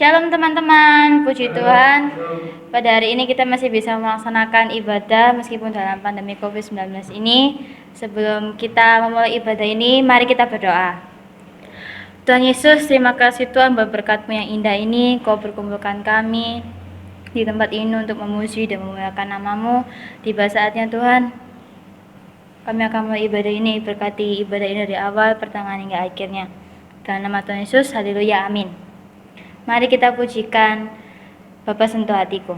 Shalom teman-teman, puji Tuhan. Pada hari ini kita masih bisa melaksanakan ibadah meskipun dalam pandemi COVID-19 ini. Sebelum kita memulai ibadah ini, mari kita berdoa. Tuhan Yesus, terima kasih Tuhan buat berkat-Mu yang indah ini. Kau berkumpulkan kami di tempat ini untuk memuji dan memuliakan nama-Mu. Tiba saatnya Tuhan, kami akan mulai ibadah ini. Berkati ibadah ini dari awal, pertengahan hingga akhirnya. Dalam nama Tuhan Yesus, haleluya, amin. Mari kita pujikan Bapa sentuh hatiku.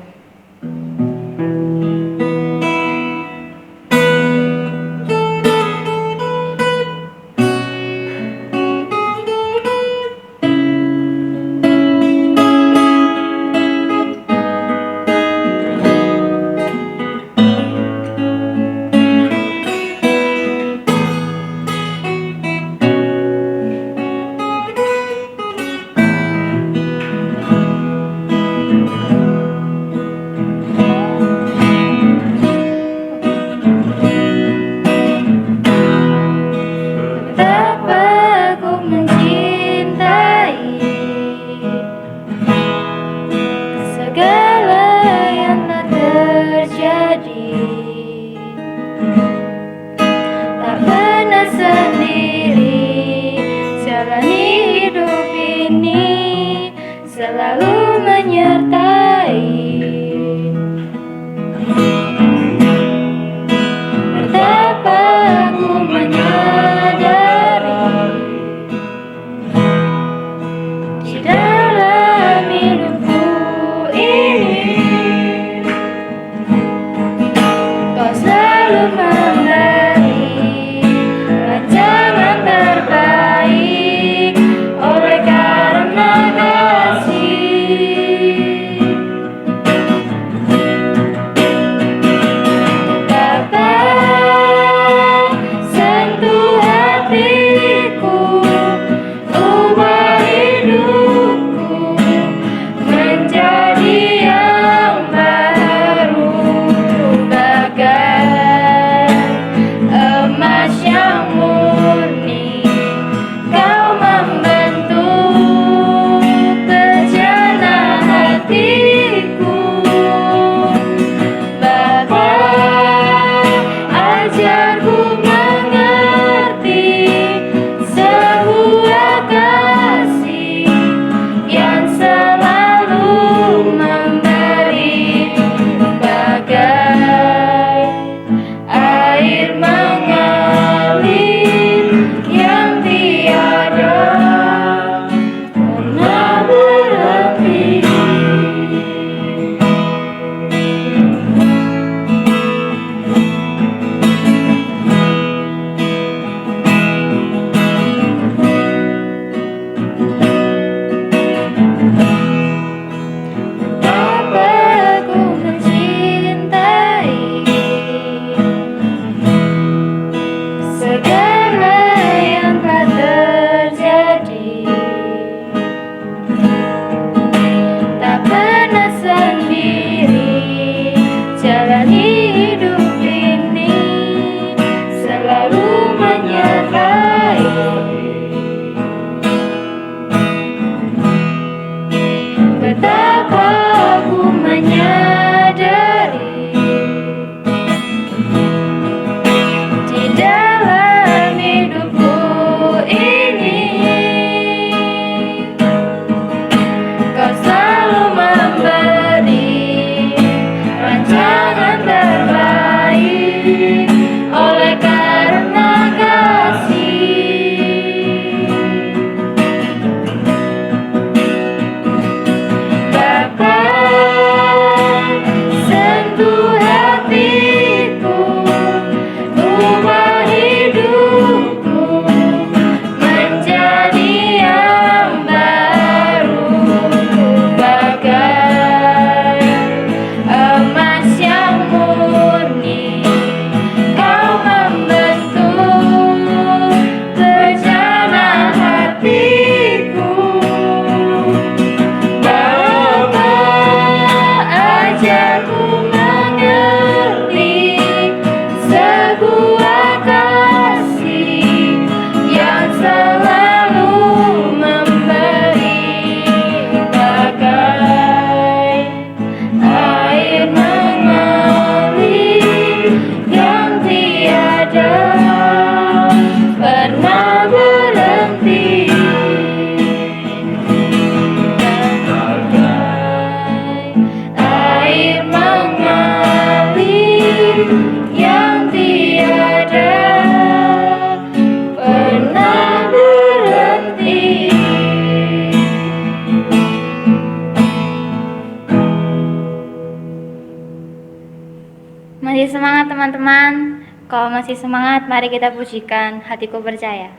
semangat teman-teman. Kalau masih semangat, mari kita pujikan Hatiku Percaya.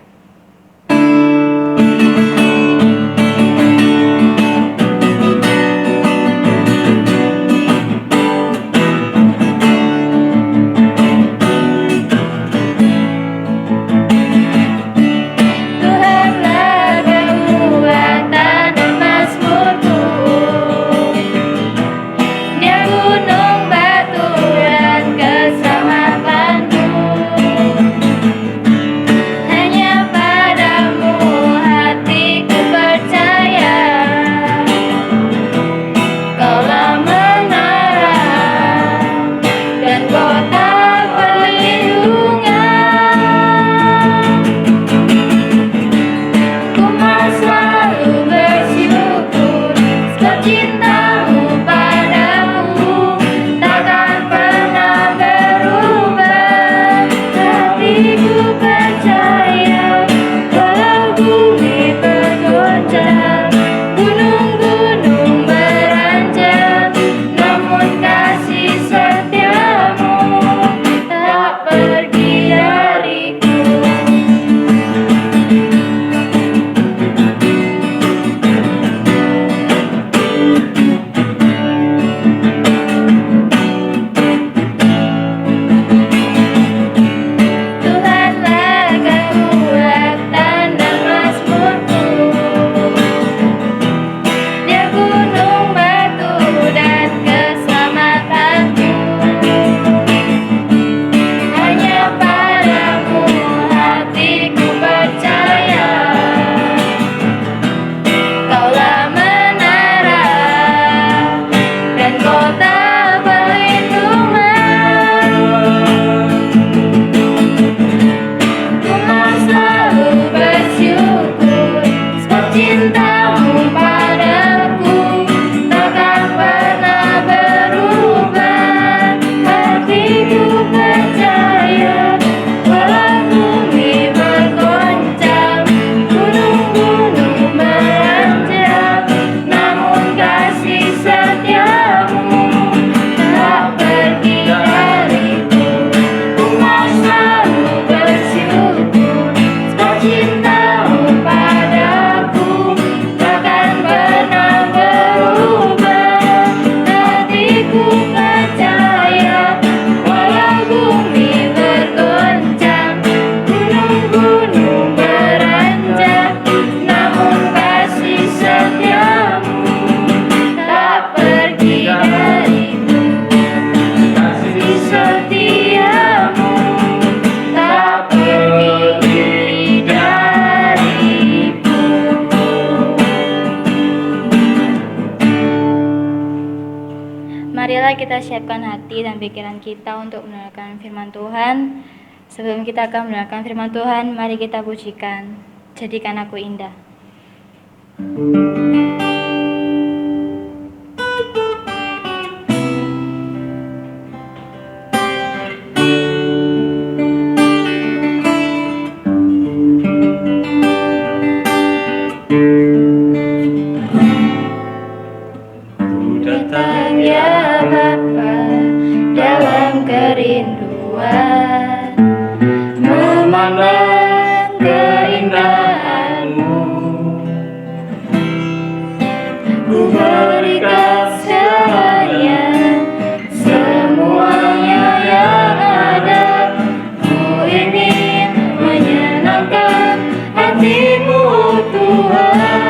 Marilah kita siapkan hati dan pikiran kita untuk mendengarkan firman Tuhan. Sebelum kita akan mendengarkan firman Tuhan, mari kita pujikan Jadikan Aku Indah. Datang ya Bapa dalam kerinduan, memandang keindahan-Mu. Ku berikan semuanya, semuanya yang ada. Ku ingin menyenangkan hati-Mu Tuhan.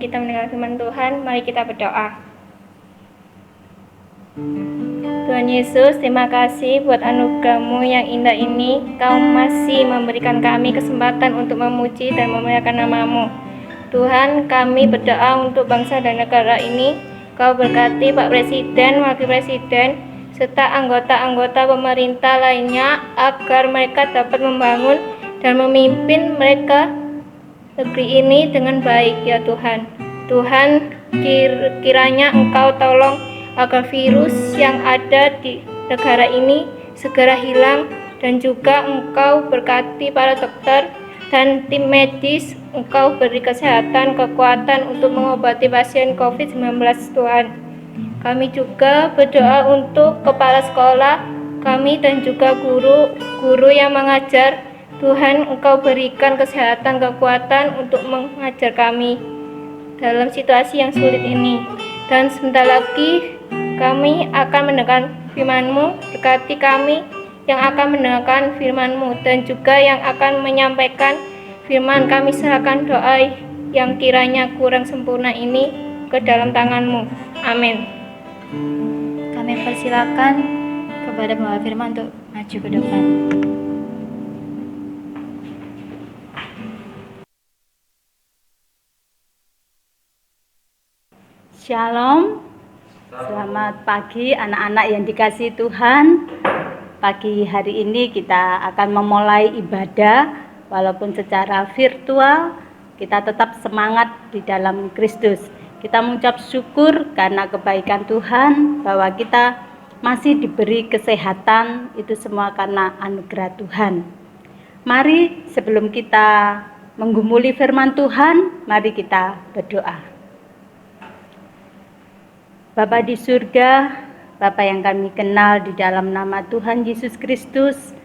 kita mendengar firman Tuhan, mari kita berdoa. Tuhan Yesus, terima kasih buat anugerah-Mu yang indah ini. Kau masih memberikan kami kesempatan untuk memuji dan memuliakan nama-Mu. Tuhan, kami berdoa untuk bangsa dan negara ini. Kau berkati Pak Presiden, Wakil Presiden, serta anggota-anggota pemerintah lainnya agar mereka dapat membangun dan memimpin mereka negeri ini dengan baik ya Tuhan. Tuhan, kiranya Engkau tolong agar virus yang ada di negara ini segera hilang, dan juga Engkau berkati para dokter dan tim medis. Engkau beri kesehatan, kekuatan untuk mengobati pasien COVID-19 Tuhan. Kami juga berdoa untuk kepala sekolah kami dan juga guru yang mengajar. Tuhan, Engkau berikan kesehatan, kekuatan untuk mengajar kami dalam situasi yang sulit ini. Dan sebentar lagi kami akan mendengar firman-Mu. Berkati kami yang akan mendengarkan firman-Mu dan juga yang akan menyampaikan firman. Kami serahkan doa yang kiranya kurang sempurna ini ke dalam tangan-Mu. Amin. Kami persilakan kepada pembawa firman untuk maju ke depan. Shalom, selamat pagi anak-anak yang dikasihi Tuhan. Pagi hari ini kita akan memulai ibadah walaupun secara virtual. Kita tetap semangat di dalam Kristus. Kita mengucap syukur karena kebaikan Tuhan, bahwa kita masih diberi kesehatan, itu semua karena anugerah Tuhan. Mari sebelum kita menggumuli firman Tuhan, mari kita berdoa. Bapa di surga, Bapa yang kami kenal di dalam nama Tuhan Yesus Kristus,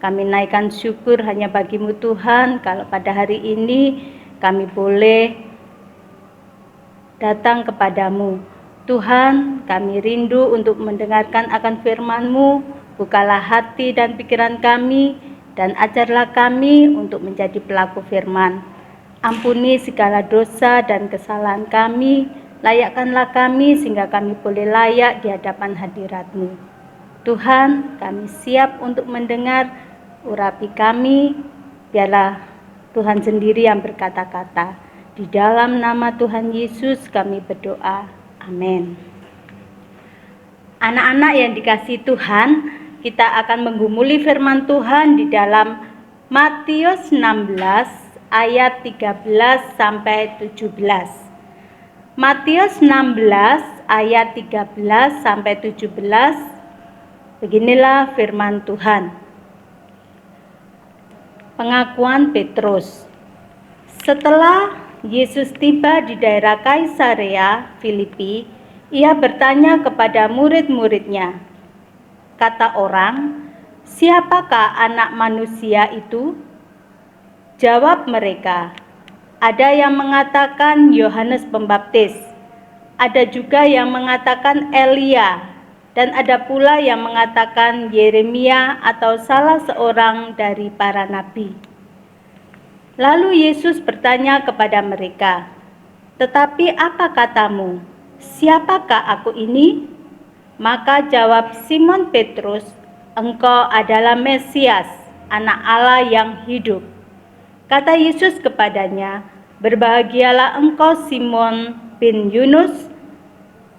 kami naikkan syukur hanya bagi-Mu Tuhan, kalau pada hari ini kami boleh datang kepadamu. Tuhan, kami rindu untuk mendengarkan akan firman-Mu. Bukalah hati dan pikiran kami, dan ajarlah kami untuk menjadi pelaku firman. Ampuni segala dosa dan kesalahan kami, layakkanlah kami sehingga kami boleh layak di hadapan hadirat-Mu. Tuhan, kami siap untuk mendengar, urapi kami, biarlah Tuhan sendiri yang berkata-kata. Di dalam nama Tuhan Yesus kami berdoa. Amin. Anak-anak yang dikasihi Tuhan, kita akan menggumuli firman Tuhan di dalam Matius 16 ayat 13 sampai 17. Matius 16 ayat 13 sampai 17. Beginilah firman Tuhan. Pengakuan Petrus. Setelah Yesus tiba di daerah Kaisarea Filipi, ia bertanya kepada murid-muridnya, kata orang, "Siapakah anak manusia itu?" Jawab mereka, "Ada yang mengatakan Yohanes Pembaptis, ada juga yang mengatakan Elia, dan ada pula yang mengatakan Yeremia atau salah seorang dari para nabi." Lalu Yesus bertanya kepada mereka, "Tetapi apa katamu? Siapakah aku ini?" Maka jawab Simon Petrus, "Engkau adalah Mesias, Anak Allah yang hidup." Kata Yesus kepadanya, "Berbahagialah engkau Simon bin Yunus,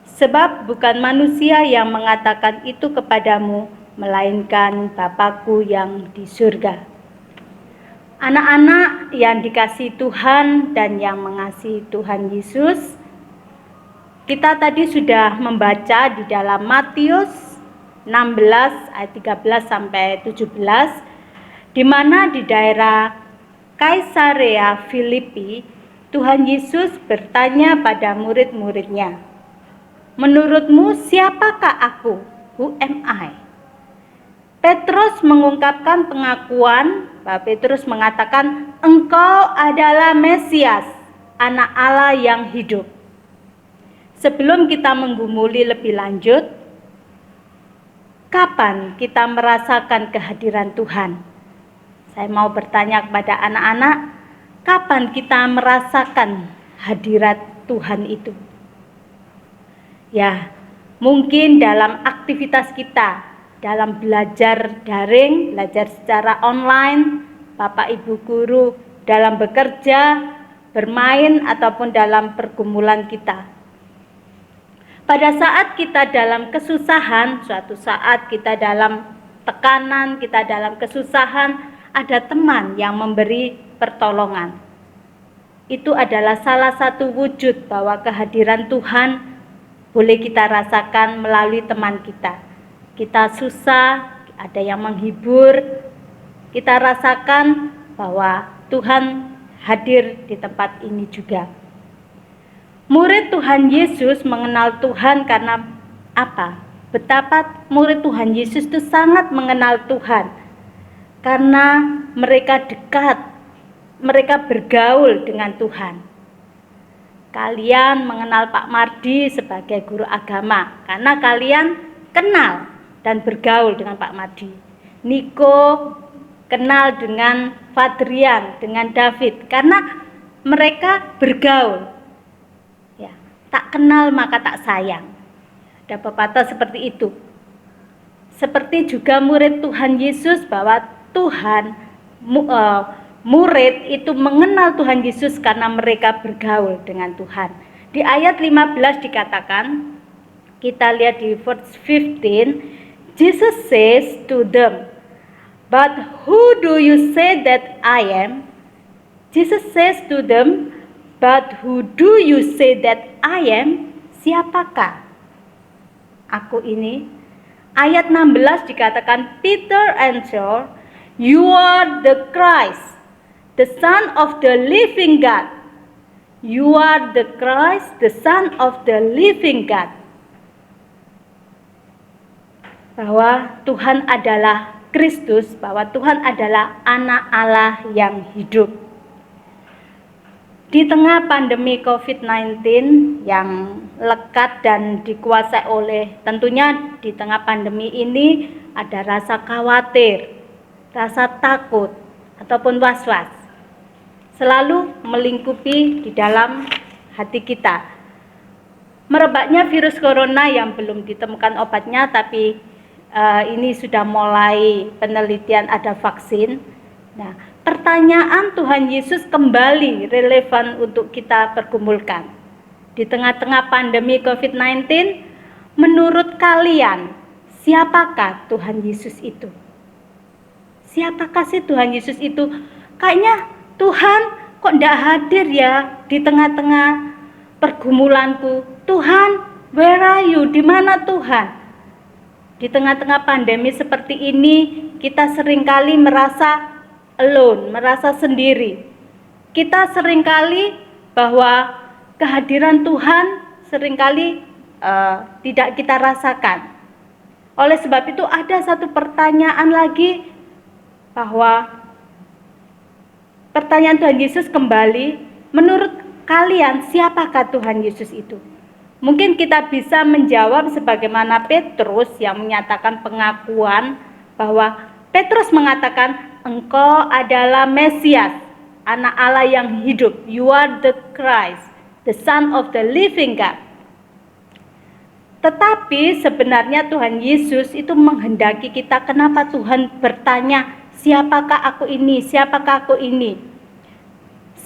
sebab bukan manusia yang mengatakan itu kepadamu, melainkan Bapa-Ku yang di surga." Anak-anak yang dikasihi Tuhan dan yang mengasihi Tuhan Yesus, kita tadi sudah membaca di dalam Matius 16 ayat 13 sampai 17, di mana di daerah Kaisarea Filipi, Tuhan Yesus bertanya pada murid-muridnya, "Menurutmu siapakah aku? Who am I?" Petrus mengungkapkan pengakuan. Petrus mengatakan, "Engkau adalah Mesias, Anak Allah yang hidup." Sebelum kita menggumuli lebih lanjut, kapan kita merasakan kehadiran Tuhan? Saya mau bertanya kepada anak-anak, kapan kita merasakan hadirat Tuhan itu. Ya, mungkin dalam aktivitas kita, dalam belajar daring, belajar secara online, Bapak Ibu guru, dalam bekerja, bermain, ataupun dalam pergumulan kita. Pada saat kita dalam kesusahan, suatu saat kita dalam tekanan, kita dalam kesusahan, ada teman yang memberi pertolongan. Itu adalah salah satu wujud bahwa kehadiran Tuhan boleh kita rasakan melalui teman kita. Kita susah, ada yang menghibur, kita rasakan bahwa Tuhan hadir di tempat ini juga. Murid Tuhan Yesus mengenal Tuhan karena apa? Betapa murid Tuhan Yesus itu sangat mengenal Tuhan. Karena mereka dekat, mereka bergaul dengan Tuhan. Kalian mengenal Pak Mardi sebagai guru agama karena kalian kenal dan bergaul dengan Pak Mardi. Niko kenal dengan Fadrian, dengan David karena mereka bergaul. Ya, tak kenal maka tak sayang. Ada pepatah seperti itu. Seperti juga murid Tuhan Yesus bahwa Tuhan murid itu mengenal Tuhan Yesus karena mereka bergaul dengan Tuhan. Di ayat 15 dikatakan, kita lihat di verse 15, Jesus says to them, "But who do you say that I am?" Jesus says to them, "But who do you say that I am?" Siapakah aku ini? Ayat 16 dikatakan, Peter answered, "You are the Christ, the Son of the living God." You are the Christ, the Son of the living God. Bahwa Tuhan adalah Kristus, bahwa Tuhan adalah anak Allah yang hidup. Di tengah pandemi COVID-19 yang lekat dan dikuasai oleh, tentunya di tengah pandemi ini ada rasa khawatir, rasa takut, ataupun was-was. Selalu melingkupi di dalam hati kita. Merebaknya virus corona yang belum ditemukan obatnya, tapi ini sudah mulai penelitian, ada vaksin. Nah, pertanyaan Tuhan Yesus kembali relevan untuk kita pergumulkan. Di tengah-tengah pandemi COVID-19, menurut kalian, siapakah Tuhan Yesus itu? Siapakah sih Tuhan Yesus itu? Kayaknya Tuhan kok tidak hadir ya di tengah-tengah pergumulanku. Tuhan, where are you? Di mana Tuhan? Di tengah-tengah pandemi seperti ini, kita seringkali merasa alone, merasa sendiri. Kita seringkali bahwa kehadiran Tuhan seringkali tidak kita rasakan. Oleh sebab itu ada satu pertanyaan lagi, bahwa pertanyaan Tuhan Yesus kembali, menurut kalian siapakah Tuhan Yesus itu? Mungkin kita bisa menjawab sebagaimana Petrus yang menyatakan pengakuan bahwa Petrus mengatakan, "Engkau adalah Mesias, anak Allah yang hidup. You are the Christ, the Son of the living God." Tetapi sebenarnya Tuhan Yesus itu menghendaki kita, kenapa Tuhan bertanya, siapakah aku ini, siapakah aku ini?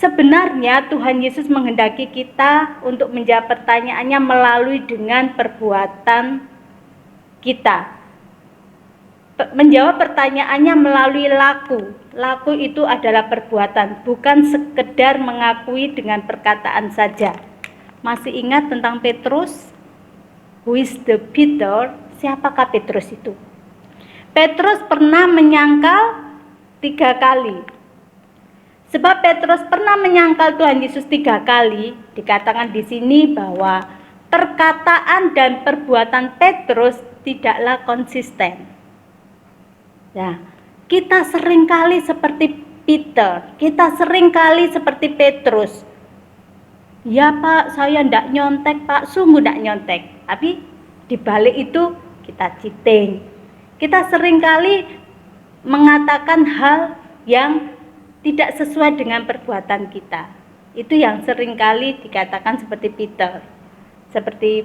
Sebenarnya Tuhan Yesus menghendaki kita untuk menjawab pertanyaannya melalui dengan perbuatan kita. Menjawab pertanyaannya melalui laku. Laku itu adalah perbuatan, bukan sekedar mengakui dengan perkataan saja. Masih ingat tentang Petrus? Who is the Peter? Siapakah Petrus itu? Petrus pernah menyangkal 3 kali. Sebab Petrus pernah menyangkal Tuhan Yesus 3 kali, dikatakan di sini bahwa perkataan dan perbuatan Petrus tidaklah konsisten. Nah, kita seringkali seperti Peter, kita seringkali seperti Petrus. Ya Pak, saya ndak nyontek Pak, sungguh ndak nyontek. Tapi di balik itu kita cheating. Kita seringkali mengatakan hal yang tidak sesuai dengan perbuatan kita. Itu yang seringkali dikatakan seperti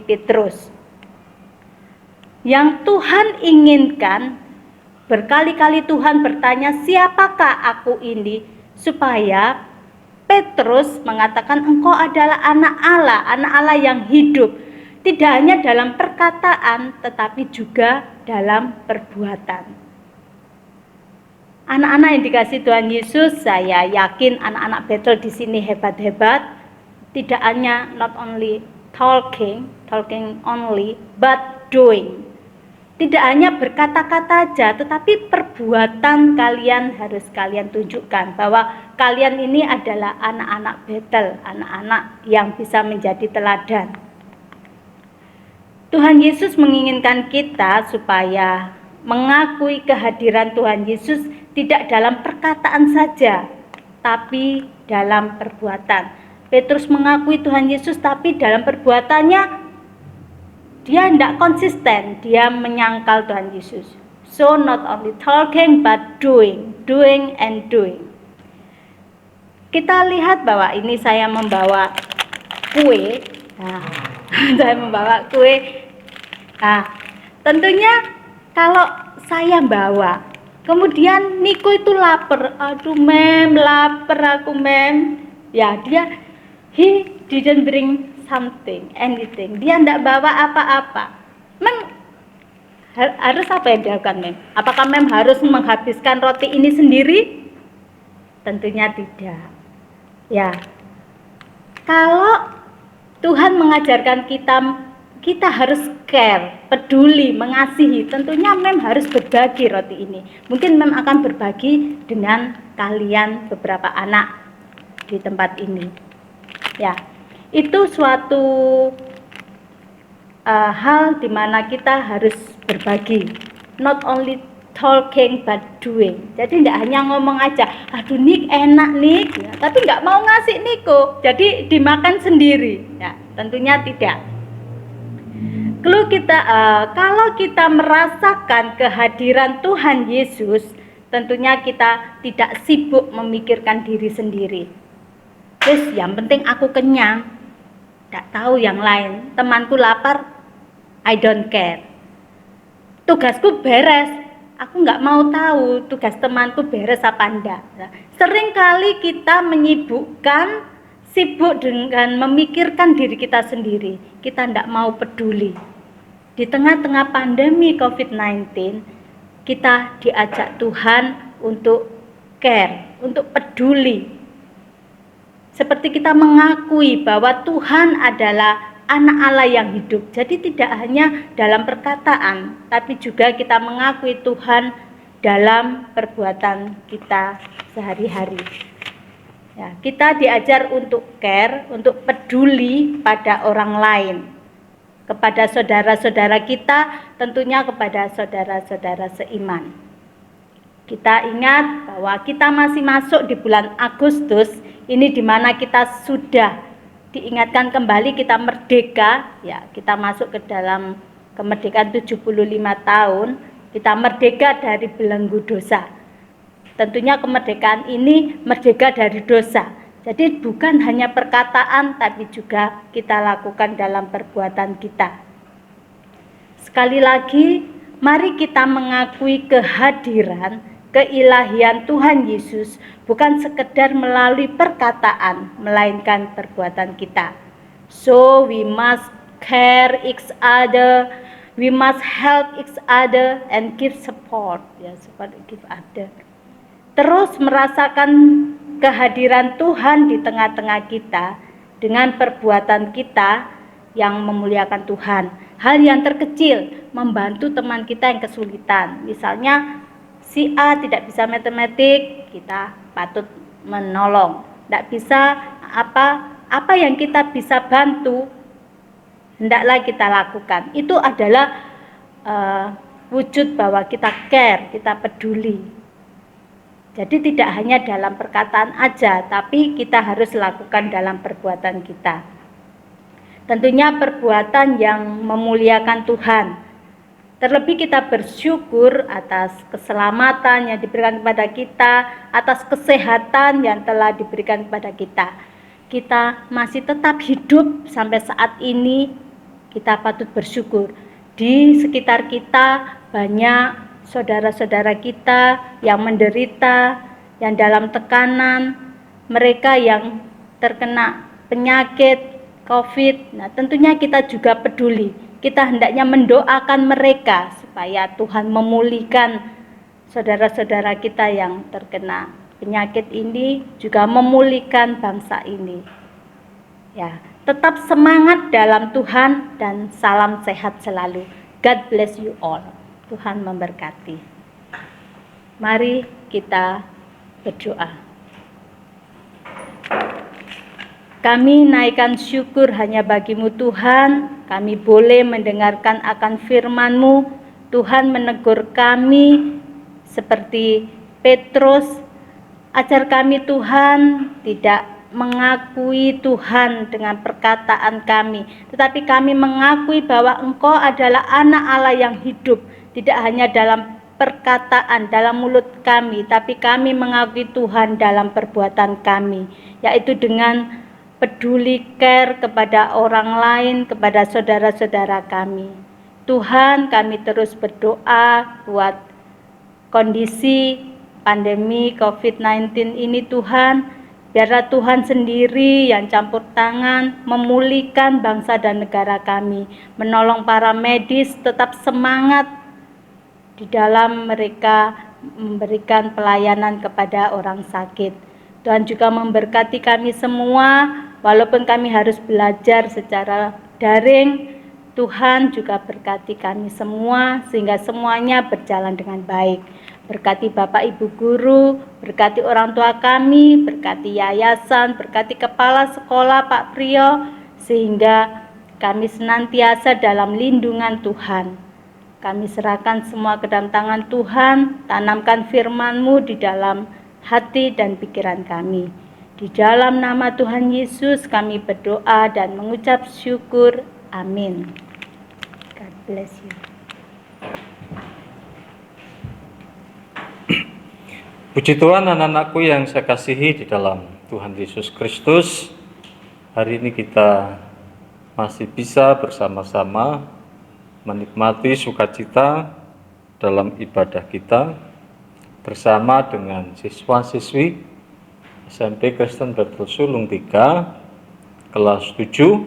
Petrus. Yang Tuhan inginkan, berkali-kali Tuhan bertanya, siapakah aku ini? Supaya Petrus mengatakan, engkau adalah anak Allah yang hidup. Tidak hanya dalam perkataan, tetapi juga dalam perbuatan. Anak-anak yang dikasih Tuhan Yesus, saya yakin anak-anak Bethel di sini hebat-hebat. Tidak hanya not only talking only, but doing. Tidak hanya berkata-kata aja, tetapi perbuatan kalian harus kalian tunjukkan bahwa kalian ini adalah anak-anak Bethel, anak-anak yang bisa menjadi teladan. Tuhan Yesus menginginkan kita supaya mengakui kehadiran Tuhan Yesus tidak dalam perkataan saja, tapi dalam perbuatan. Petrus mengakui Tuhan Yesus, tapi dalam perbuatannya dia tidak konsisten, dia menyangkal Tuhan Yesus. So not only talking but doing and doing. Kita lihat bahwa ini saya membawa kue. Saya membawa kue. Tentunya kalau saya bawa, kemudian Niko itu lapar. Aduh mem, lapar aku mem. Ya, he didn't bring anything. Dia tidak bawa apa-apa. Harus apa yang dilakukan mem? Apakah mem harus menghabiskan roti ini sendiri? Tentunya tidak. Ya, kalau Tuhan mengajarkan kita harus care, peduli, mengasihi. Tentunya mem harus berbagi roti ini. Mungkin mem akan berbagi dengan kalian beberapa anak di tempat ini. Ya, itu suatu hal di mana kita harus berbagi. Not only talking but doing. Jadi tidak hanya ngomong aja, aduh Nik enak Nik, ya, tapi nggak mau ngasih Niko. Jadi dimakan sendiri. Ya, tentunya tidak. Kalau kita merasakan kehadiran Tuhan Yesus, tentunya kita tidak sibuk memikirkan diri sendiri. Terus yang penting aku kenyang, tidak tahu yang lain. Temanku lapar, I don't care. Tugasku beres, aku nggak mau tahu tugas temanku beres apa enggak. Nah, seringkali kita sibuk dengan memikirkan diri kita sendiri. Kita tidak mau peduli. Di tengah-tengah pandemi COVID-19, kita diajak Tuhan untuk care, untuk peduli. Seperti kita mengakui bahwa Tuhan adalah anak Allah yang hidup. Jadi tidak hanya dalam perkataan, tapi juga kita mengakui Tuhan dalam perbuatan kita sehari-hari. Ya, kita diajar untuk care, untuk peduli pada orang lain. Kepada saudara-saudara kita, tentunya kepada saudara-saudara seiman. Kita ingat bahwa kita masih masuk di bulan Agustus, ini di mana kita sudah diingatkan kembali kita merdeka, ya, kita masuk ke dalam kemerdekaan 75 tahun, kita merdeka dari belenggu dosa. Tentunya kemerdekaan ini merdeka dari dosa. Jadi bukan hanya perkataan, tapi juga kita lakukan dalam perbuatan kita. Sekali lagi, mari kita mengakui kehadiran, keilahian Tuhan Yesus bukan sekedar melalui perkataan, melainkan perbuatan kita. So we must care each other, we must help each other and give support, ya, give other. Terus merasakan kehadiran Tuhan di tengah-tengah kita dengan perbuatan kita yang memuliakan Tuhan. Hal yang terkecil, membantu teman kita yang kesulitan. Misalnya si A tidak bisa matematik, kita patut menolong. Tidak bisa apa yang kita bisa bantu, hendaklah kita lakukan. Itu adalah wujud bahwa kita care, kita peduli. Jadi tidak hanya dalam perkataan aja, tapi kita harus lakukan dalam perbuatan kita. Tentunya perbuatan yang memuliakan Tuhan. Terlebih kita bersyukur atas keselamatan yang diberikan kepada kita, atas kesehatan yang telah diberikan kepada kita. kita masih tetap hidup sampai saat ini, kita patut bersyukur. Di sekitar kita banyak saudara-saudara kita yang menderita, yang dalam tekanan, mereka yang terkena penyakit COVID. Nah, tentunya kita juga peduli. Kita hendaknya mendoakan mereka supaya Tuhan memulihkan saudara-saudara kita yang terkena penyakit ini, juga memulihkan bangsa ini. Ya, tetap semangat dalam Tuhan dan salam sehat selalu. God bless you all. Tuhan memberkati. Mari kita berdoa. Kami naikkan syukur hanya bagimu Tuhan. Kami boleh mendengarkan akan firman-Mu. Tuhan menegur kami seperti Petrus. Ajar kami Tuhan tidak mengakui Tuhan dengan perkataan kami, tetapi kami mengakui bahwa Engkau adalah anak Allah yang hidup, tidak hanya dalam perkataan, dalam mulut kami, tapi kami mengakui Tuhan dalam perbuatan kami, yaitu dengan peduli care kepada orang lain, kepada saudara-saudara kami. Tuhan, kami terus berdoa buat kondisi pandemi COVID-19 ini Tuhan. Biarlah Tuhan sendiri yang campur tangan memulihkan bangsa dan negara kami, menolong para medis tetap semangat di dalam mereka memberikan pelayanan kepada orang sakit. Tuhan juga memberkati kami semua, walaupun kami harus belajar secara daring. Tuhan juga berkati kami semua sehingga semuanya berjalan dengan baik. Berkati Bapak Ibu Guru, berkati orang tua kami, berkati yayasan, berkati kepala sekolah Pak Priyo, sehingga kami senantiasa dalam lindungan Tuhan. Kami serahkan semua ke dalam tangan Tuhan, tanamkan firman-Mu di dalam hati dan pikiran kami. Di dalam nama Tuhan Yesus kami berdoa dan mengucap syukur. Amin. God bless you. Puji Tuhan, anak-anakku yang saya kasihi di dalam Tuhan Yesus Kristus. Hari ini kita masih bisa bersama-sama menikmati sukacita dalam ibadah kita bersama dengan siswa-siswi SMP Kristen Betul Sulung 3, kelas 7,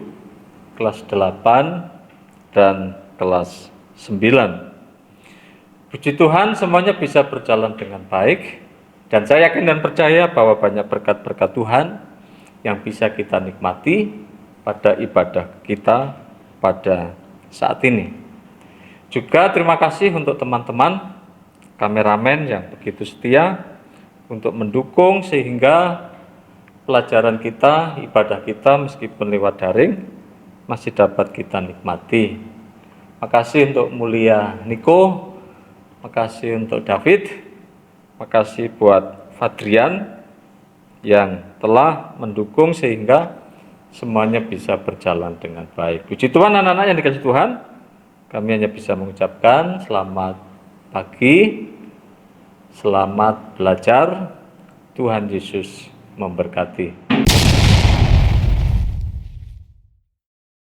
kelas 8, dan kelas 9. Puji Tuhan, semuanya bisa berjalan dengan baik. Dan saya yakin dan percaya bahwa banyak berkat-berkat Tuhan yang bisa kita nikmati pada ibadah kita pada saat ini. Juga terima kasih untuk teman-teman kameramen yang begitu setia untuk mendukung sehingga pelajaran kita, ibadah kita meskipun lewat daring masih dapat kita nikmati. Makasih untuk Mulia Niko, makasih untuk David, makasih buat Fadrian yang telah mendukung sehingga semuanya bisa berjalan dengan baik. Puji Tuhan, anak-anak yang dikasihi Tuhan, kami hanya bisa mengucapkan selamat pagi, selamat belajar, Tuhan Yesus memberkati.